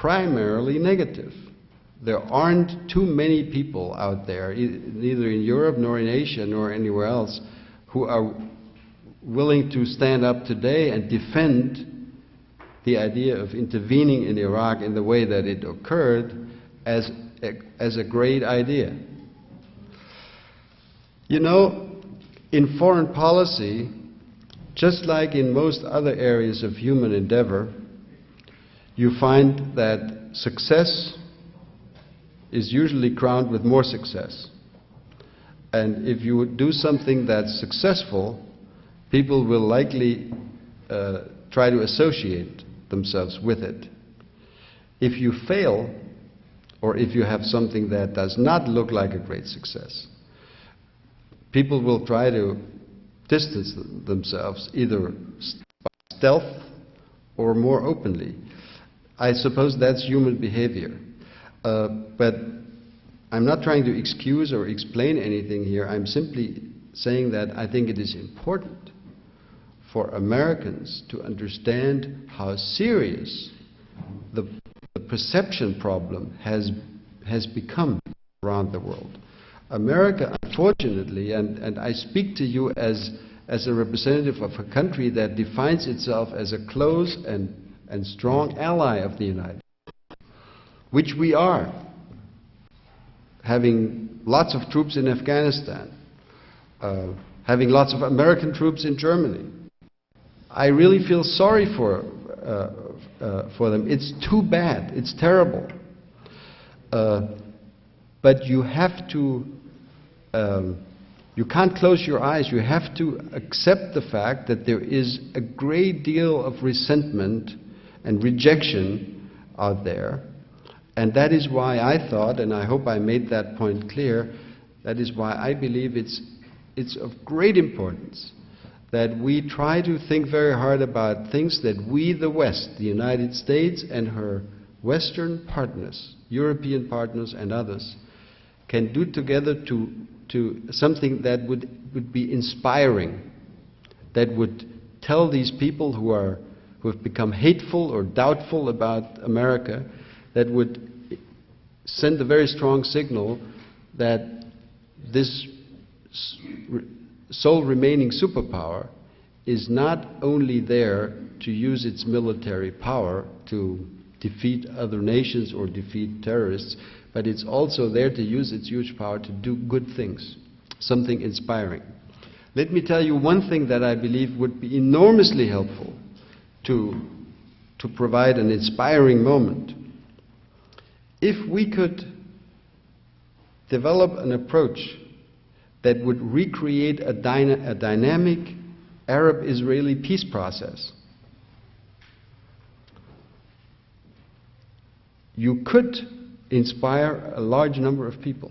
primarily negative. There aren't too many people out there, neither in Europe nor in Asia nor anywhere else, who are willing to stand up today and defend the idea of intervening in Iraq in the way that it occurred as a great idea. You know, in foreign policy, just like in most other areas of human endeavor, you find that success is usually crowned with more success. And if you do something that's successful, people will likely try to associate themselves with it. If you fail, or if you have something that does not look like a great success, people will try to distance themselves either by stealth or more openly. I suppose that's human behavior. But I'm not trying to excuse or explain anything here. I'm simply saying that I think it is important for Americans to understand how serious the perception problem has become around the world. America, unfortunately, and I speak to you as a representative of a country that defines itself as a close and strong ally of the United States, which we are, having lots of troops in Afghanistan, having lots of American troops in Germany. I really feel sorry for them. It's too bad. It's terrible. But you have to, you can't close your eyes. You have to accept the fact that there is a great deal of resentment and rejection out there. And that is why I thought, and I hope I made that point clear, that is why I believe it's of great importance that we try to think very hard about things that we, the West, the United States and her Western partners, European partners and others, can do together to something that would be inspiring, that would tell these people who have become hateful or doubtful about America, that would send a very strong signal that this sole remaining superpower is not only there to use its military power to defeat other nations or defeat terrorists, but it's also there to use its huge power to do good things, something inspiring. Let me tell you one thing that I believe would be enormously helpful to provide an inspiring moment. If we could develop an approach that would recreate a dynamic Arab-Israeli peace process, you could inspire a large number of people.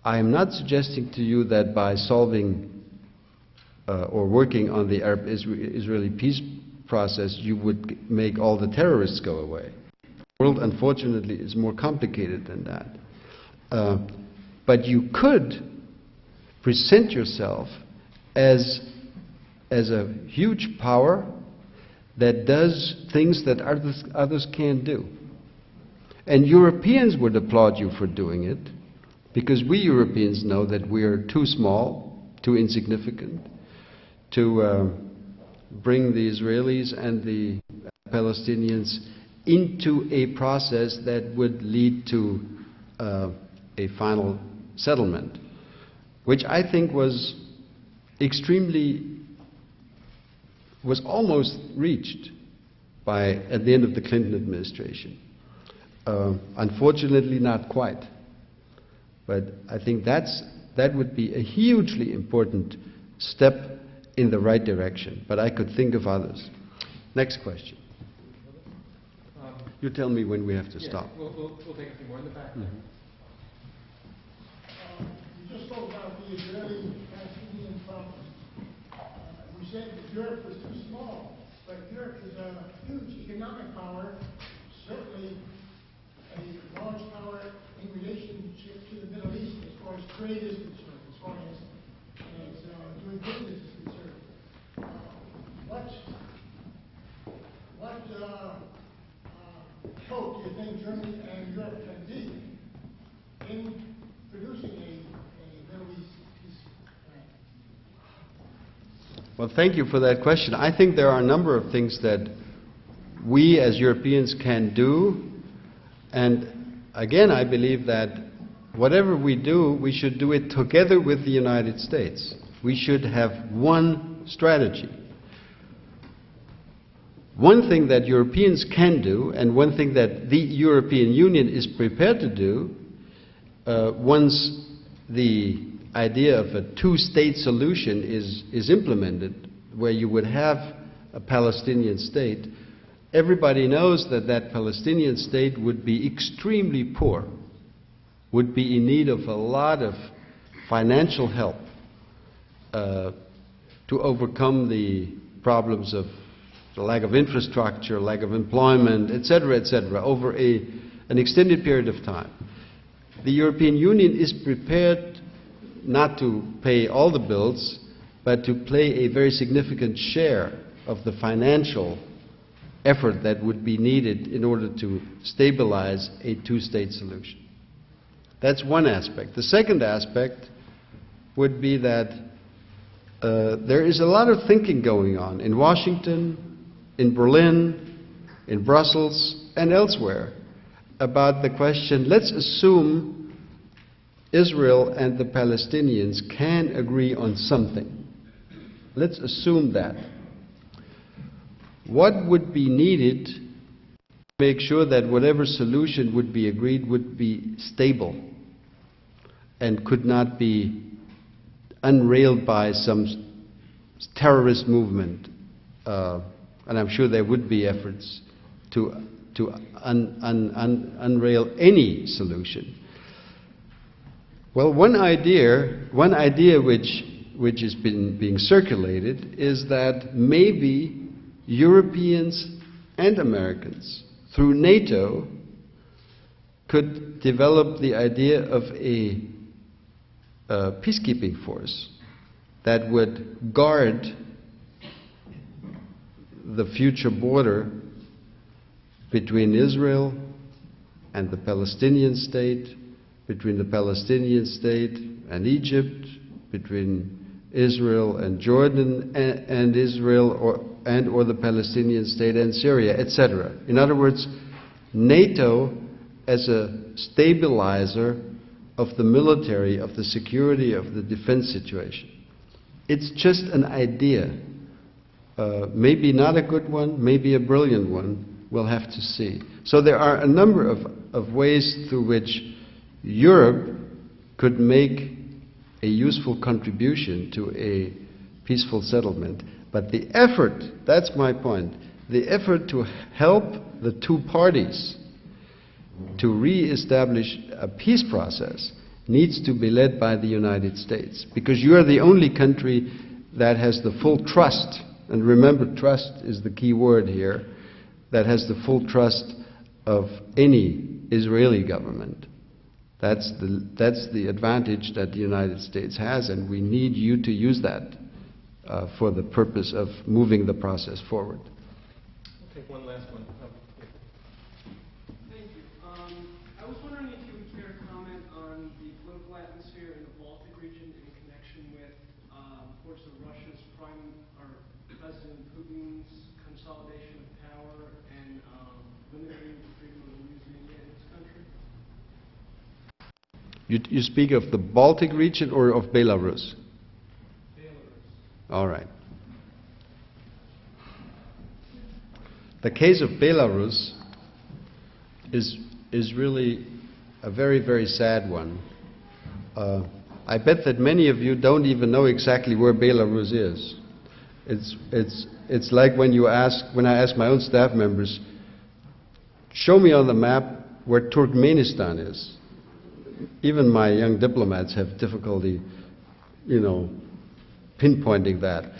I am not suggesting to you that by solving or working on the Arab-Israeli peace process you would make all the terrorists go away. The world, unfortunately, is more complicated than that. But you could present yourself as a huge power that does things that others can't do. And Europeans would applaud you for doing it, because we Europeans know that we are too small, too insignificant to bring the Israelis and the Palestinians into a process that would lead to a final settlement, which I think was almost reached at the end of the Clinton administration. Unfortunately, not quite. But I think that would be a hugely important step in the right direction. But I could think of others. Next question. You tell me when we have to stop. We'll take a few more in the back. You just spoke about the Israeli-Palestinian problem. You said that Europe was too small, but Europe is a huge economic power, certainly a large power in relationship to the Middle East as far as trade is concerned, as far as doing business is concerned. What hope do you think Germany and Europe can be in producing a Middle East peace plan? Well, thank you for that question. I think there are a number of things that we as Europeans can do, and again, I believe that whatever we do, we should do it together with the United States. We should have one strategy. One thing that Europeans can do, and one thing that the European Union is prepared to do, once the idea of a two-state solution is implemented, where you would have a Palestinian state, everybody knows that that Palestinian state would be extremely poor, would be in need of a lot of financial help to overcome the problems of the lack of infrastructure, lack of employment, etc., over an extended period of time. The European Union is prepared not to pay all the bills, but to play a very significant share of the financial effort that would be needed in order to stabilize a two-state solution. That's one aspect. The second aspect would be that there is a lot of thinking going on in Washington, in Berlin, in Brussels, and elsewhere about the question, let's assume Israel and the Palestinians can agree on something. Let's assume that. What would be needed to make sure that whatever solution would be agreed would be stable and could not be unrailed by some terrorist movement? And I'm sure there would be efforts to unrail any solution. Well, one idea which has been being circulated is that maybe Europeans and Americans, through NATO, could develop the idea of a peacekeeping force that would guard the future border between Israel and the Palestinian state, between the Palestinian state and Egypt, between Israel and Jordan, and Israel or the Palestinian state and Syria, etc. In other words, NATO as a stabilizer of the military, of the security, of the defense situation. It's just an idea. Maybe not a good one, maybe a brilliant one, we'll have to see. So there are a number of ways through which Europe could make a useful contribution to a peaceful settlement. But the effort, that's my point, the effort to help the two parties to re-establish a peace process needs to be led by the United States, because you are the only country that has the full trust, and remember, trust is the key word here, that has the full trust of any Israeli government. That's the advantage that the United States has, and we need you to use that for the purpose of moving the process forward. We'll take one last one. Thank you. I was wondering if you would care to comment on the political atmosphere in the Baltic region in connection with, of course, Russia's President Putin's consolidation of power and limiting the freedom of the news media in his country. You speak of the Baltic region or of Belarus? Belarus. All right. The case of Belarus is really a very, very sad one. I bet that many of you don't even know exactly where Belarus is. It's like when I ask my own staff members, show me on the map where Turkmenistan is. Even my young diplomats have difficulty, pinpointing that.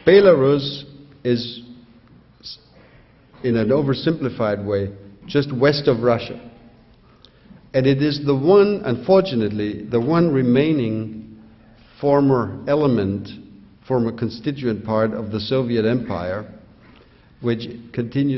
Belarus is, in an oversimplified way, just west of Russia. And it is the one, unfortunately, the one remaining former constituent part of the Soviet Empire, which continues